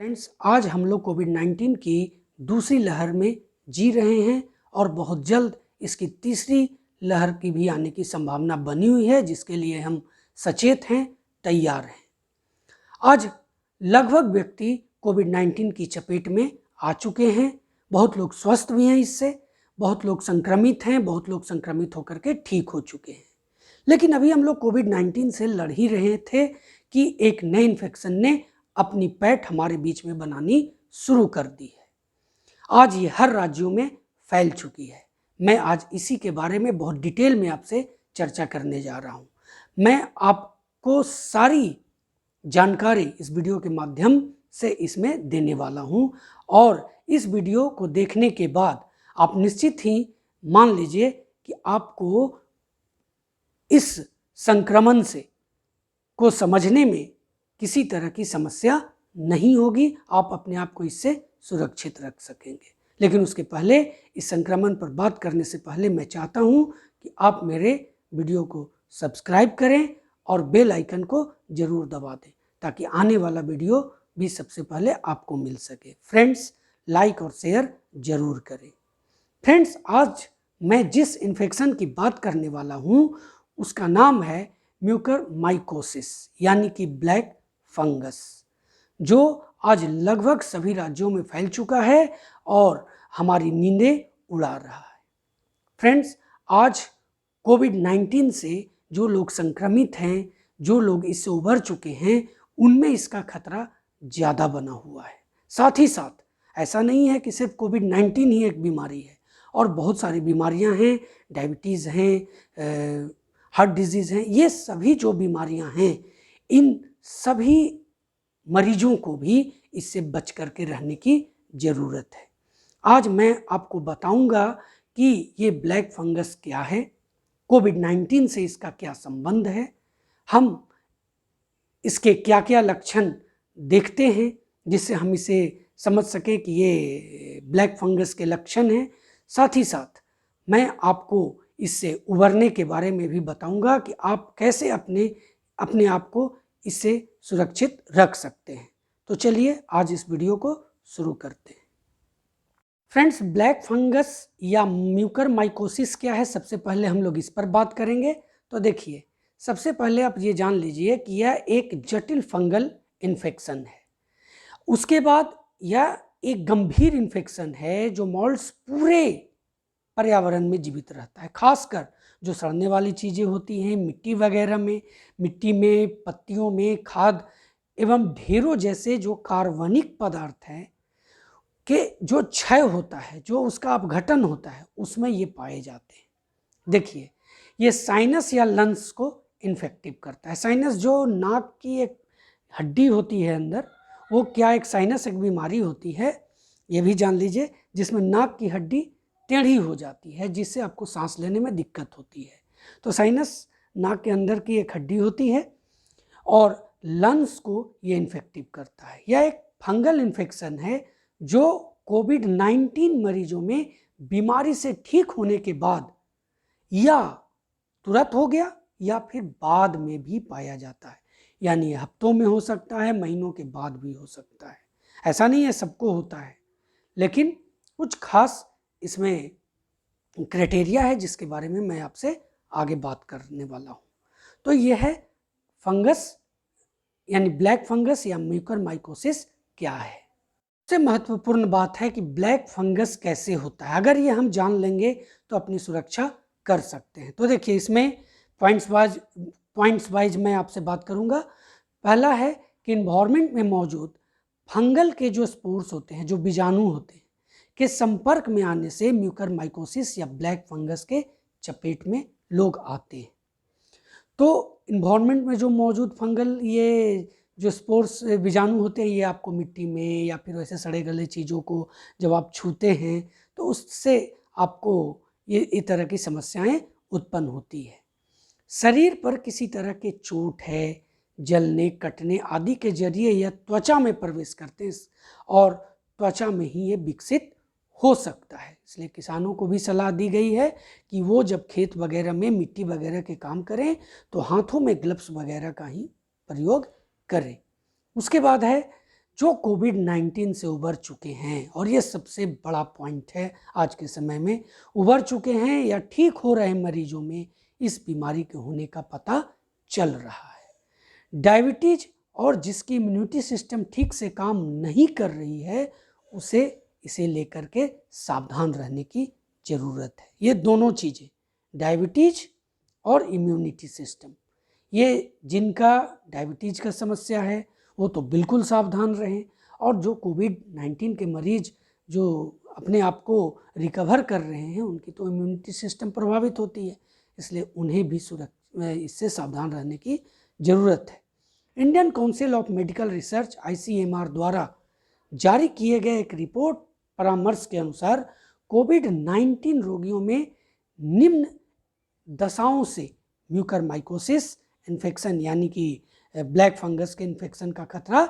Friends, आज हम लोग कोविड-19 की दूसरी लहर में जी रहे हैं और बहुत जल्द इसकी तीसरी लहर की भी आने की संभावना बनी हुई है, जिसके लिए हम सचेत हैं, तैयार हैं। आज लगभग व्यक्ति कोविड-19 की चपेट में आ चुके हैं। बहुत लोग स्वस्थ भी हैं इससे, बहुत लोग संक्रमित हैं, बहुत लोग संक्रमित होकर के ठीक हो चुके हैं। लेकिन अभी हम लोग कोविड-19 से लड़ ही रहे थे कि एक नए इन्फेक्शन ने अपनी पैठ हमारे बीच में बनानी शुरू कर दी है। आज ये हर राज्यों में फैल चुकी है। मैं आज इसी के बारे में बहुत डिटेल में आपसे चर्चा करने जा रहा हूँ। मैं आपको सारी जानकारी इस वीडियो के माध्यम से इसमें देने वाला हूँ और इस वीडियो को देखने के बाद आप निश्चित ही मान लीजिए कि आपको इस संक्रमण से को समझने में किसी तरह की समस्या नहीं होगी। आप अपने आप को इससे सुरक्षित रख सकेंगे। लेकिन उसके पहले, इस संक्रमण पर बात करने से पहले मैं चाहता हूं कि आप मेरे वीडियो को सब्सक्राइब करें और बेल आइकन को जरूर दबा दें, ताकि आने वाला वीडियो भी सबसे पहले आपको मिल सके। फ्रेंड्स, लाइक और शेयर जरूर करें। फ्रेंड्स, आज मैं जिस इन्फेक्शन की बात करने वाला हूं उसका नाम है म्यूकरमाइकोसिस, यानी कि ब्लैक फंगस, जो आज लगभग सभी राज्यों में फैल चुका है और हमारी नींदें उड़ा रहा है। फ्रेंड्स, आज कोविड-19 से जो लोग संक्रमित हैं, जो लोग इससे उभर चुके हैं, उनमें इसका खतरा ज़्यादा बना हुआ है। साथ ही साथ ऐसा नहीं है कि सिर्फ कोविड-19 ही एक बीमारी है, और बहुत सारी बीमारियां हैं, डायबिटीज़ हैं, हार्ट डिजीज़ हैं। ये सभी जो बीमारियां हैं, इन सभी मरीजों को भी इससे बच करके रहने की ज़रूरत है। आज मैं आपको बताऊंगा कि ये ब्लैक फंगस क्या है, कोविड-19 से इसका क्या संबंध है, हम इसके क्या क्या लक्षण देखते हैं जिससे हम इसे समझ सकें कि ये ब्लैक फंगस के लक्षण हैं। साथ ही साथ मैं आपको इससे उबरने के बारे में भी बताऊंगा कि आप कैसे अपने आप को इससे सुरक्षित रख सकते हैं। तो चलिए आज इस वीडियो को शुरू करते हैं। फ्रेंड्स, ब्लैक फंगस या म्यूकरमाइकोसिस क्या है, सबसे पहले हम लोग इस पर बात करेंगे। तो देखिए, सबसे पहले आप ये जान लीजिए कि यह एक जटिल फंगल इन्फेक्शन है। उसके बाद यह एक गंभीर इन्फेक्शन है जो मोल्ड्स पूरे पर्यावरण में जीवित रहता है, खासकर जो सड़ने वाली चीज़ें होती हैं मिट्टी वगैरह में, मिट्टी में, पत्तियों में, खाद एवं ढेरों जैसे जो कार्बनिक पदार्थ हैं के जो क्षय होता है, जो उसका अपघटन होता है, उसमें ये पाए जाते हैं। देखिए, ये साइनस या लंग्स को इन्फेक्टिव करता है। साइनस जो नाक की एक हड्डी होती है अंदर, वो क्या एक साइनस एक बीमारी होती है, ये भी जान लीजिए, जिसमें नाक की हड्डी टेढ़ी हो जाती है, जिससे आपको सांस लेने में दिक्कत होती है। तो साइनस नाक के अंदर की एक हड्डी होती है और लंग्स को ये इन्फेक्टिव करता है। यह एक फंगल इन्फेक्शन है जो कोविड-19 मरीजों में बीमारी से ठीक होने के बाद या तुरंत हो गया या फिर बाद में भी पाया जाता है, यानी हफ्तों में हो सकता है, महीनों के बाद भी हो सकता है। ऐसा नहीं है सबको होता है, लेकिन कुछ खास इसमें क्राइटेरिया है जिसके बारे में मैं आपसे आगे बात करने वाला हूँ। तो यह है फंगस यानी ब्लैक फंगस या म्यूकरमाइकोसिस क्या है। सबसे महत्वपूर्ण बात है कि ब्लैक फंगस कैसे होता है। अगर ये हम जान लेंगे तो अपनी सुरक्षा कर सकते हैं। तो देखिए, इसमें पॉइंट्स वाइज मैं आपसे बात करूंगा। पहला है कि इन्वायरमेंट में मौजूद फंगल के जो स्पोर्स होते हैं, जो बीजाणु होते हैं, के संपर्क में आने से म्यूकरमाइकोसिस या ब्लैक फंगस के चपेट में लोग आते हैं। तो इन्वायरमेंट में जो मौजूद फंगल ये जो स्पोर्स बीजाणु होते हैं, ये आपको मिट्टी में या फिर वैसे सड़े गले चीज़ों को जब आप छूते हैं तो उससे आपको ये इस तरह की समस्याएं उत्पन्न होती है। शरीर पर किसी तरह के चोट है, जलने, कटने आदि के जरिए यह त्वचा में प्रवेश करते हैं और त्वचा में ही ये विकसित हो सकता है। इसलिए किसानों को भी सलाह दी गई है कि वो जब खेत वगैरह में मिट्टी वगैरह के काम करें तो हाथों में ग्लव्स वगैरह का ही प्रयोग करें। उसके बाद है जो कोविड-19 से उबर चुके हैं, और ये सबसे बड़ा पॉइंट है आज के समय में, उबर चुके हैं या ठीक हो रहे मरीजों में इस बीमारी के होने का पता चल रहा है। डायबिटीज और जिसकी इम्यूनिटी सिस्टम ठीक से काम नहीं कर रही है, उसे इसे लेकर के सावधान रहने की ज़रूरत है। ये दोनों चीज़ें, डायबिटीज और इम्यूनिटी सिस्टम, ये जिनका डायबिटीज का समस्या है वो तो बिल्कुल सावधान रहें, और जो कोविड-19 के मरीज जो अपने आप को रिकवर कर रहे हैं उनकी तो इम्यूनिटी सिस्टम प्रभावित होती है, इसलिए उन्हें भी इससे सावधान रहने की ज़रूरत है। Indian council of medical research ICMR द्वारा जारी किए गए एक रिपोर्ट परामर्श के अनुसार कोविड-19 रोगियों में निम्न दशाओं से म्यूकरमाइकोसिस इन्फेक्शन यानी कि ब्लैक फंगस के इन्फेक्शन का खतरा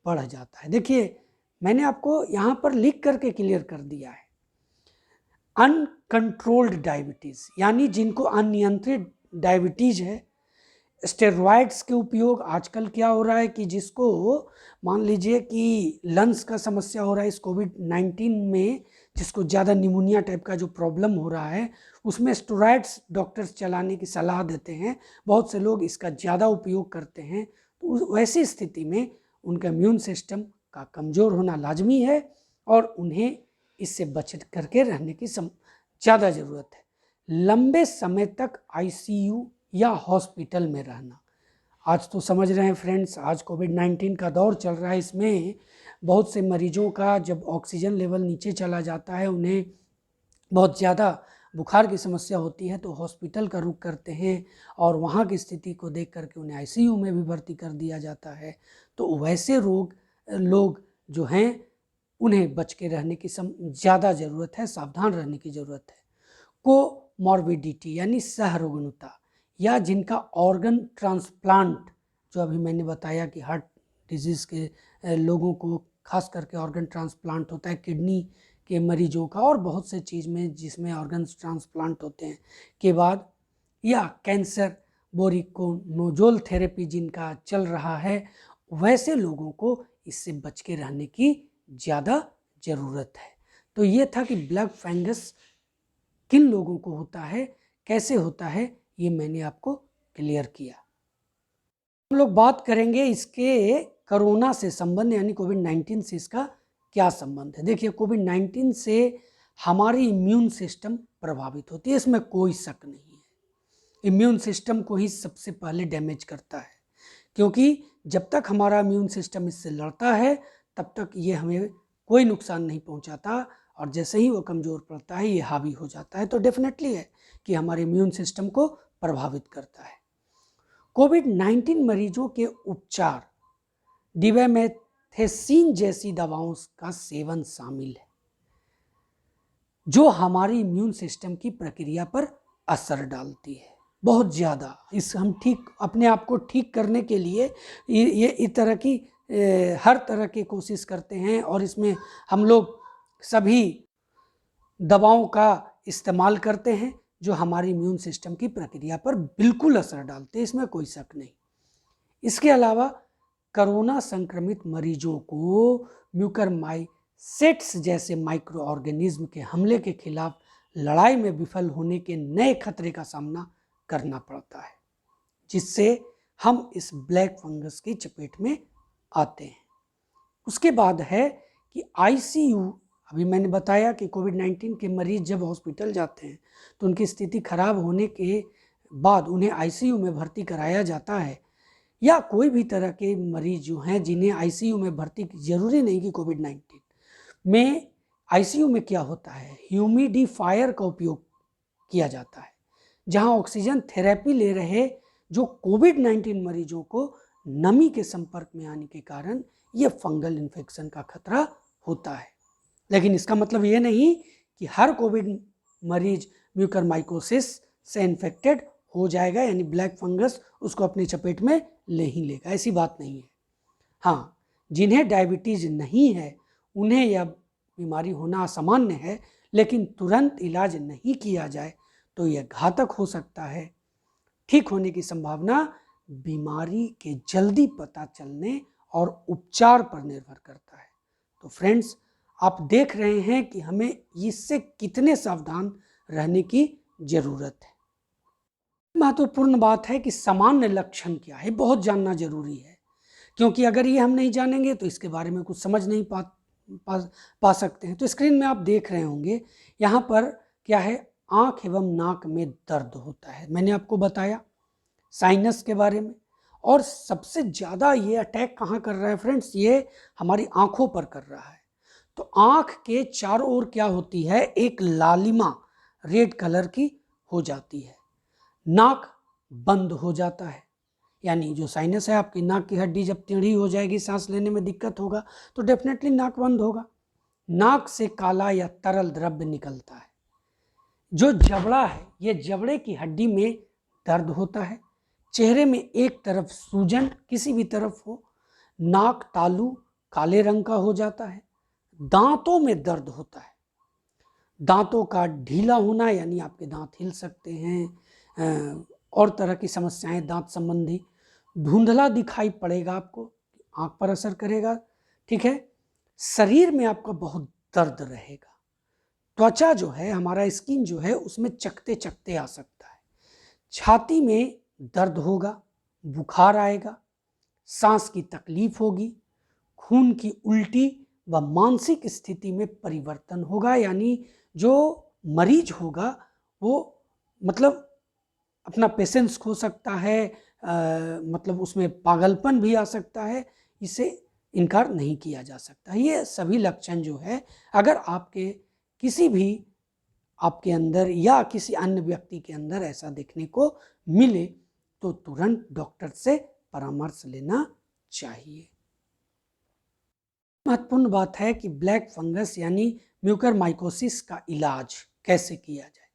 बढ़ जाता है। देखिए, मैंने आपको यहाँ पर लिख करके क्लियर कर दिया है। अनकंट्रोल्ड डायबिटीज़ यानी जिनको अनियंत्रित डायबिटीज़ है, स्टेरॉइड्स के उपयोग आजकल क्या हो रहा है कि जिसको मान लीजिए कि लंग्स का समस्या हो रहा है इस कोविड-19 में, जिसको ज़्यादा निमोनिया टाइप का जो प्रॉब्लम हो रहा है, उसमें स्टेरॉइड्स डॉक्टर्स चलाने की सलाह देते हैं। बहुत से लोग इसका ज़्यादा उपयोग करते हैं, तो वैसी स्थिति में उनका इम्यून सिस्टम का कमज़ोर होना लाजमी है और उन्हें इससे बच करके रहने की ज़्यादा ज़रूरत है। लंबे समय तक ICU या हॉस्पिटल में रहना, आज तो समझ रहे हैं फ्रेंड्स, आज कोविड-19 का दौर चल रहा है, इसमें बहुत से मरीजों का जब ऑक्सीजन लेवल नीचे चला जाता है, उन्हें बहुत ज़्यादा बुखार की समस्या होती है तो हॉस्पिटल का रुख करते हैं और वहाँ की स्थिति को देख करके उन्हें ICU में भी भर्ती कर दिया जाता है। तो वैसे लोग जो हैं उन्हें बच के रहने की ज़्यादा ज़रूरत है, सावधान रहने की ज़रूरत है। कोमॉर्बिडिटी यानी सहरोगनुता या जिनका ऑर्गन ट्रांसप्लांट, जो अभी मैंने बताया कि हार्ट डिजीज़ के लोगों को खास करके ऑर्गन ट्रांसप्लांट होता है, किडनी के मरीजों का और बहुत से चीज़ में जिसमें ऑर्गन ट्रांसप्लांट होते हैं के बाद, या कैंसर बोरिकोनोजोल थेरेपी जिनका चल रहा है, वैसे लोगों को इससे बच के रहने की ज़्यादा ज़रूरत है। तो ये था कि ब्लैक फंगस किन लोगों को होता है, कैसे होता है, ये मैंने आपको क्लियर किया। हम लोग बात करेंगे इसके कोरोना से संबंध यानी कोविड-19 से इसका क्या संबंध है। देखिए, कोविड-19 से हमारी इम्यून सिस्टम प्रभावित होती है, इसमें कोई शक नहीं है। इम्यून सिस्टम को ही सबसे पहले डैमेज करता है, क्योंकि जब तक हमारा इम्यून सिस्टम इससे लड़ता है तब तक ये हमें कोई नुकसान नहीं पहुंचाता, और जैसे ही वो कमज़ोर पड़ता है ये हावी हो जाता है, तो डेफिनेटली है कि हमारे इम्यून सिस्टम को प्रभावित करता है। कोविड-19 मरीजों के उपचार डिवैमेथेसिन जैसी दवाओं का सेवन शामिल है, जो हमारी इम्यून सिस्टम की प्रक्रिया पर असर डालती है बहुत ज़्यादा। हम अपने आप को ठीक करने के लिए ये इस तरह की हर तरह की कोशिश करते हैं, और इसमें हम लोग सभी दवाओं का इस्तेमाल करते हैं जो हमारी इम्यून सिस्टम की प्रक्रिया पर बिल्कुल असर डालते हैं, इसमें कोई शक नहीं। इसके अलावा कोरोना संक्रमित मरीजों को म्यूकरमाइसेट्स जैसे माइक्रो ऑर्गेनिज्म के हमले के खिलाफ लड़ाई में विफल होने के नए खतरे का सामना करना पड़ता है, जिससे हम इस ब्लैक फंगस की चपेट में आते हैं। उसके बाद है कि ICU, अभी मैंने बताया कि कोविड-19 के मरीज जब हॉस्पिटल जाते हैं तो उनकी स्थिति खराब होने के बाद उन्हें ICU में भर्ती कराया जाता है, या कोई भी तरह के मरीज जो हैं जिन्हें ICU में भर्ती, ज़रूरी नहीं कि कोविड-19 में, ICU में क्या होता है, ह्यूमिडिफायर का उपयोग किया जाता है, जहां ऑक्सीजन थेरेपी ले रहे जो कोविड-19 मरीजों को नमी के संपर्क में आने के कारण ये फंगल इन्फेक्शन का खतरा होता है। लेकिन इसका मतलब ये नहीं कि हर कोविड मरीज म्यूकरमाइकोसिस से इन्फेक्टेड हो जाएगा, यानी ब्लैक फंगस उसको अपनी चपेट में ले ही लेगा, ऐसी बात नहीं है। हाँ, जिन्हें डायबिटीज़ नहीं है उन्हें यह बीमारी होना असामान्य है, लेकिन तुरंत इलाज नहीं किया जाए तो यह घातक हो सकता है। ठीक होने की संभावना बीमारी के जल्दी पता चलने और उपचार पर निर्भर करता है। तो फ्रेंड्स, आप देख रहे हैं कि हमें इससे कितने सावधान रहने की जरूरत है। महत्वपूर्ण बात है कि सामान्य लक्षण क्या है, बहुत जानना जरूरी है, क्योंकि अगर ये हम नहीं जानेंगे तो इसके बारे में कुछ समझ नहीं पा सकते हैं। तो स्क्रीन में आप देख रहे होंगे, यहाँ पर क्या है, आंख एवं नाक में दर्द होता है, मैंने आपको बताया साइनस के बारे में। और सबसे ज़्यादा ये अटैक कहाँ कर रहा है फ्रेंड्स, ये हमारी आंखों पर कर रहा है। तो आंख के चारों ओर क्या होती है, एक लालिमा रेड कलर की हो जाती है। नाक बंद हो जाता है, यानी जो साइनस है, आपकी नाक की हड्डी जब टेढ़ी हो जाएगी, सांस लेने में दिक्कत होगा तो डेफिनेटली नाक बंद होगा। नाक से काला या तरल द्रव्य निकलता है। जो जबड़ा है, ये जबड़े की हड्डी में दर्द होता है। चेहरे में एक तरफ सूजन, किसी भी तरफ हो। नाक तालू काले रंग का हो जाता है। दांतों में दर्द होता है। दांतों का ढीला होना, यानी आपके दांत हिल सकते हैं, और तरह की समस्याएं दांत संबंधी। धुंधला दिखाई पड़ेगा आपको, आंख पर असर करेगा, ठीक है। शरीर में आपका बहुत दर्द रहेगा। त्वचा जो है, हमारा स्किन जो है, उसमें चकते चकते आ सकता है। छाती में दर्द होगा, बुखार आएगा, सांस की तकलीफ होगी, खून की उल्टी व मानसिक स्थिति में परिवर्तन होगा, यानी जो मरीज होगा वो मतलब अपना पेशेंस खो सकता है, मतलब उसमें पागलपन भी आ सकता है। इसे इनकार नहीं किया जा सकता। ये सभी लक्षण जो है, अगर आपके किसी भी आपके अंदर या किसी अन्य व्यक्ति के अंदर ऐसा देखने को मिले तो तुरंत डॉक्टर से परामर्श लेना चाहिए। महत्वपूर्ण बात है कि ब्लैक फंगस यानी म्यूकरमाइकोसिस का इलाज कैसे किया जाए।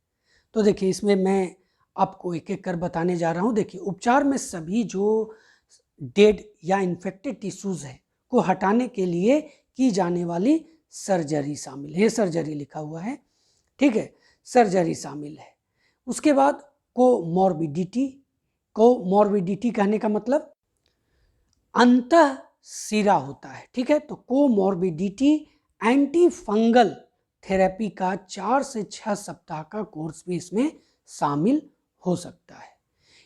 तो देखिए, इसमें मैं आपको एक एक कर बताने जा रहा हूँ। देखिए, उपचार में सभी जो डेड या इन्फेक्टेड टिश्यूज़ है को हटाने के लिए की जाने वाली सर्जरी शामिल है। सर्जरी लिखा हुआ है, ठीक है, सर्जरी शामिल है। उसके बाद कोमॉर्बिडिटी कहने का मतलब अंतः सिरा होता है, ठीक है। तो कोमॉर्बिडिटी एंटी फंगल थेरेपी का 4 से 6 सप्ताह का कोर्स भी इसमें शामिल हो सकता है।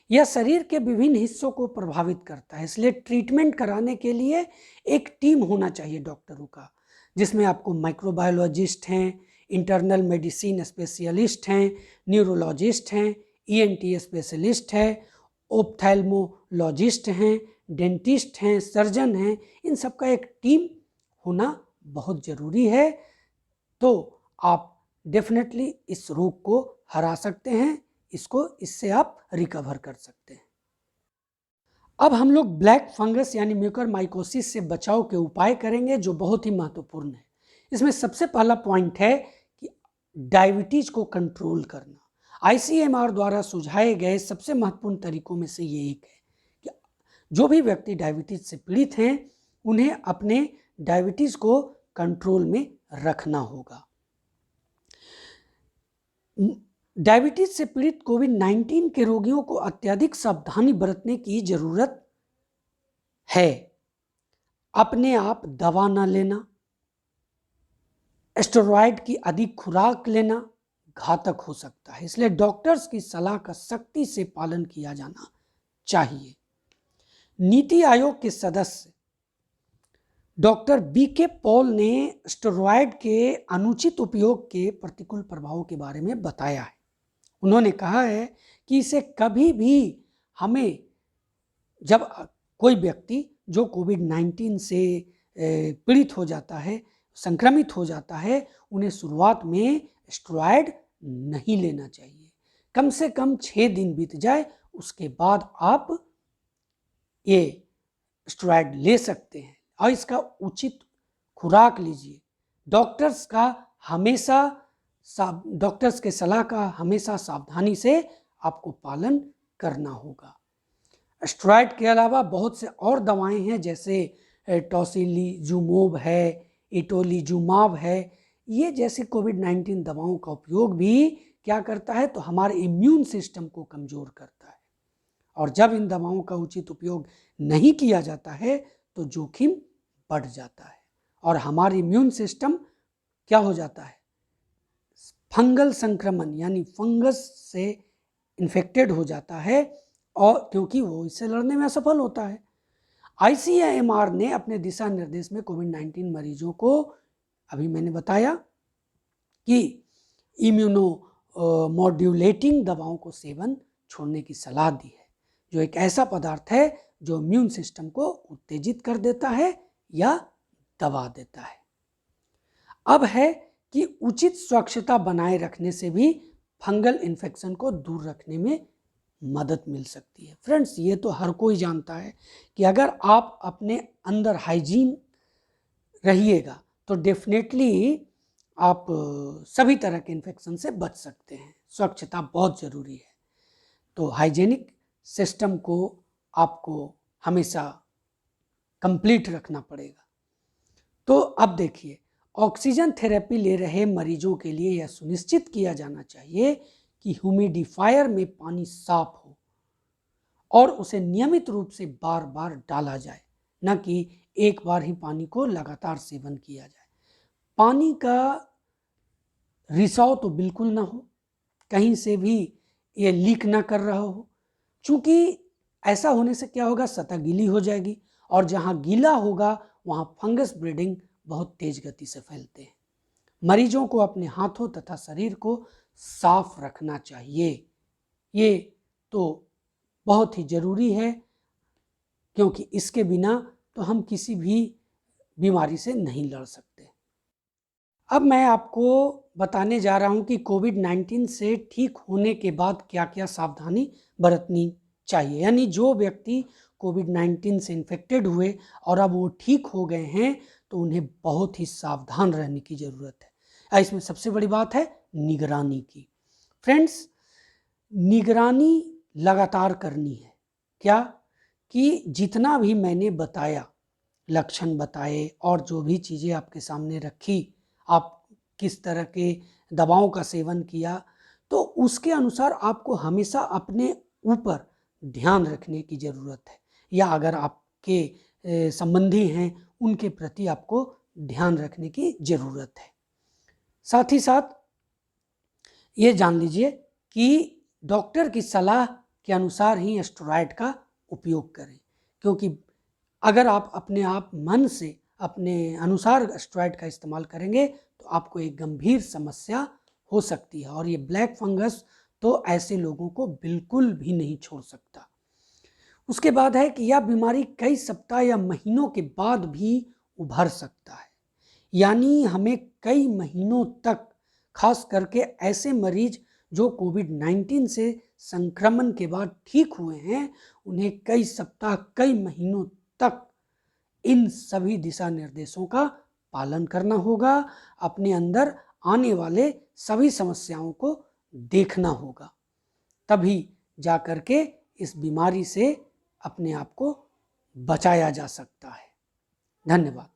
यह शरीर के विभिन्न हिस्सों को प्रभावित करता है, इसलिए ट्रीटमेंट कराने के लिए एक टीम होना चाहिए डॉक्टरों का, जिसमें आपको माइक्रोबायोलॉजिस्ट हैं, इंटरनल मेडिसिन स्पेशलिस्ट हैं, न्यूरोलॉजिस्ट हैं, ईएनटी स्पेशलिस्ट है, ओप्थेल्मोलॉजिस्ट हैं, डेंटिस्ट हैं, सर्जन हैं। इन सब का एक टीम होना बहुत ज़रूरी है। तो आप डेफिनेटली इस रोग को हरा सकते हैं, इससे आप रिकवर कर सकते हैं। अब हम लोग ब्लैक फंगस यानी म्यूकरमाइकोसिस से बचाव के उपाय करेंगे, जो बहुत ही महत्वपूर्ण है। इसमें सबसे पहला पॉइंट है कि डायबिटीज को कंट्रोल करना। आईसीएमआर द्वारा सुझाए गए सबसे महत्वपूर्ण तरीकों में से ये एक है कि जो भी व्यक्ति डायबिटीज से पीड़ित हैं, उन्हें अपने डायबिटीज को कंट्रोल में रखना होगा। डायबिटीज से पीड़ित कोविड-19 के रोगियों को अत्यधिक सावधानी बरतने की जरूरत है। अपने आप दवा न लेना, स्टेरॉयड की अधिक खुराक लेना घातक हो सकता है, इसलिए डॉक्टर्स की सलाह का सख्ती से पालन किया जाना चाहिए। नीति आयोग के सदस्य डॉक्टर बीके पॉल ने स्टेरॉयड के अनुचित उपयोग के प्रतिकूल प्रभावों के बारे में बताया है। उन्होंने कहा है कि इसे कभी भी हमें, जब कोई व्यक्ति जो कोविड-19 से पीड़ित हो जाता है, संक्रमित हो जाता है, उन्हें शुरुआत में स्टेरॉयड नहीं लेना चाहिए। कम से कम 6 दिन बीत जाए, उसके बाद आप ये स्टेरॉयड ले सकते हैं और इसका उचित खुराक लीजिए। डॉक्टर्स के सलाह का हमेशा सावधानी से आपको पालन करना होगा। स्टेरॉयड के अलावा बहुत से और दवाएं हैं, जैसे टोसिलीजुमाब है, इटोलीजुमाब है। ये जैसे कोविड-19 दवाओं का उपयोग भी क्या करता है, तो हमारे इम्यून सिस्टम को कमज़ोर करता है। और जब इन दवाओं का उचित उपयोग नहीं किया जाता है तो जोखिम बढ़ जाता है और हमारी इम्यून सिस्टम क्या हो जाता है, फंगल संक्रमण यानी फंगस से इन्फेक्टेड हो जाता है और क्योंकि वो इससे लड़ने में असफल होता है। ICMR ने अपने दिशा निर्देश में कोविड-19 मरीजों को, अभी मैंने बताया कि इम्यूनो मॉड्यूलेटिंग दवाओं को सेवन छोड़ने की सलाह दी है, जो एक ऐसा पदार्थ है जो इम्यून सिस्टम को उत्तेजित कर देता है या दबा देता है। अब है कि उचित स्वच्छता बनाए रखने से भी फंगल इन्फेक्शन को दूर रखने में मदद मिल सकती है। फ्रेंड्स, ये तो हर कोई जानता है कि अगर आप अपने अंदर हाइजीन रहिएगा तो डेफिनेटली आप सभी तरह के इन्फेक्शन से बच सकते हैं। स्वच्छता बहुत ज़रूरी है, तो हाइजीनिक सिस्टम को आपको हमेशा कंप्लीट रखना पड़ेगा। तो अब देखिए, ऑक्सीजन थेरेपी ले रहे मरीजों के लिए यह सुनिश्चित किया जाना चाहिए कि ह्यूमिडिफायर में पानी साफ हो और उसे नियमित रूप से बार बार डाला जाए, न कि एक बार ही पानी को लगातार सेवन किया जाए। पानी का रिसाव तो बिल्कुल ना हो, कहीं से भी ये लीक ना कर रहा हो, क्योंकि ऐसा होने से क्या होगा, सतह गीली हो जाएगी और जहाँ गीला होगा वहाँ फंगस ब्रीडिंग बहुत तेज गति से फैलते हैं। मरीजों को अपने हाथों तथा शरीर को साफ रखना चाहिए, ये तो बहुत ही ज़रूरी है, क्योंकि इसके बिना तो हम किसी भी बीमारी से नहीं लड़ सकते। अब मैं आपको बताने जा रहा हूं कि कोविड-19 से ठीक होने के बाद क्या क्या सावधानी बरतनी चाहिए। यानी जो व्यक्ति कोविड-19 से इन्फेक्टेड हुए और अब वो ठीक हो गए हैं तो उन्हें बहुत ही सावधान रहने की ज़रूरत है। इसमें सबसे बड़ी बात है निगरानी की। फ्रेंड्स, निगरानी लगातार करनी है। क्या कि जितना भी मैंने बताया, लक्षण बताए और जो भी चीज़ें आपके सामने रखी, आप किस तरह के दवाओं का सेवन किया, तो उसके अनुसार आपको हमेशा अपने ऊपर ध्यान रखने की ज़रूरत है, या अगर आपके संबंधी हैं उनके प्रति आपको ध्यान रखने की ज़रूरत है। साथ ही साथ ये जान लीजिए कि डॉक्टर की सलाह के अनुसार ही स्टेरॉइड का उपयोग करें, क्योंकि अगर आप अपने आप मन से अपने अनुसार स्टेरॉइड का इस्तेमाल करेंगे तो आपको एक गंभीर समस्या हो सकती है, और ये ब्लैक फंगस तो ऐसे लोगों को बिल्कुल भी नहीं छोड़ सकता। उसके बाद है कि यह बीमारी कई सप्ताह या महीनों के बाद भी उभर सकता है, यानी हमें कई महीनों तक, खास करके ऐसे मरीज जो कोविड-19 से संक्रमण के बाद ठीक हुए हैं, उन्हें कई सप्ताह कई महीनों तक इन सभी दिशा निर्देशों का पालन करना होगा। अपने अंदर आने वाले सभी समस्याओं को देखना होगा, तभी जा कर के इस बीमारी से अपने आप को बचाया जा सकता है। धन्यवाद।